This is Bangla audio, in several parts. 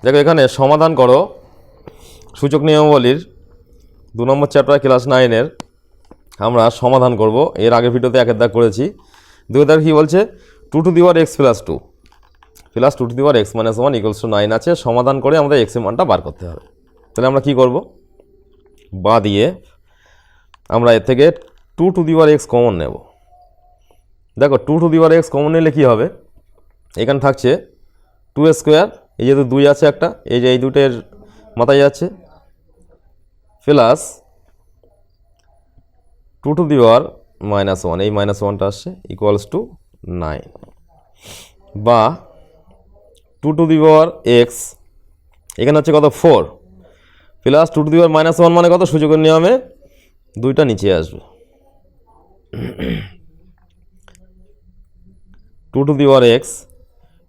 দেখো এখানে সমাধান করো সূচক নিয়মাবলীর 2 নম্বর চ্যাপ্টার ক্লাস 9-এর আমরা সমাধান করব। এর আগের ভিডিওতে একের দাগ করেছি। 2 দাগ কী বলছে, 2 to the power x plus 2 plus 2 to the power x minus 1 equals to 9 আছে। সমাধান করে আমাদের এক্স এর মানটা বার করতে হবে। তাহলে আমরা কি করব, বা দিয়ে আমরা এর থেকে 2 to the power x common নেব। দেখো 2 to the power x common নিলে কী হবে, এখানে থাকছে 2 স্কোয়ার, এই যেহেতু 2 আছে একটা, এই যে এই দুটের মাথায় যাচ্ছে, plus 2 to the power minus 1, এই মাইনাস 1টা আসছে ইকুয়ালস টু 9, বা 2 টু দি পাওয়ার এক্স এখানে হচ্ছে কত 4 plus 2 to the power minus 1 মানে কত, সূচকের নিয়মে 2টা নিচে আসবে। 2 টু দি পাওয়ার এক্স,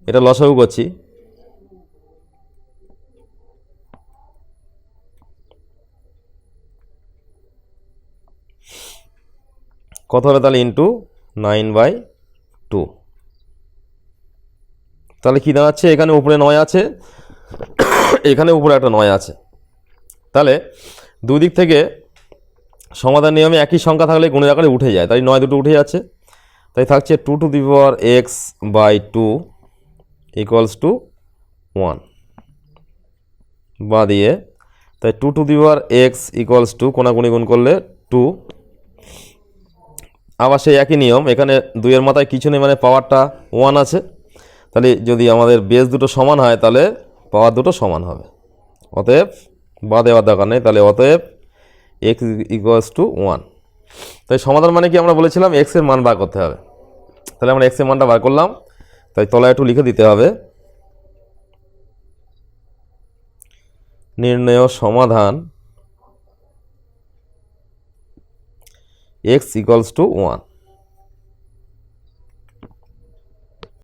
এটা লসাগু করছি, কত হবে তাহলে ইন্টু 9/2। তাহলে কী দাঁড়াচ্ছে, এখানে উপরে 9 আছে, এখানে উপরে একটা 9 আছে। তাহলে দুই দিক থেকে সমাধান নিয়মে একই সংখ্যা থাকলে গুণের আকারে উঠে যায়, তাই 9 দুটো উঠে যাচ্ছে। তাই থাকছে 2 to the power x by 2 equals to 1, বা দিয়ে তাই 2 to the power x equals to কোনাকুনি গুণ করলে 2। আবার সেই একই নিয়ম, এখানে 2-এর মাথায় কিছু নেই মানে পাওয়ারটা 1 আছে। তাহলে যদি আমাদের বেস দুটো সমান হয় তাহলে পাওয়ার দুটো সমান হবে। অতএব বা দেওয়ার দরকার নেই, তাহলে অতএব এক্স ইকুয়ালস টু 1। তাই সমাধান মানে কি, আমরা বলেছিলাম এক্সের মান বার করতে হবে। তাহলে আমরা এক্সের মানটা বার করলাম, তাই তলায় একটু লিখে দিতে হবে, নির্ণেয় সমাধান এক্স ইকুয়ালস টু 1।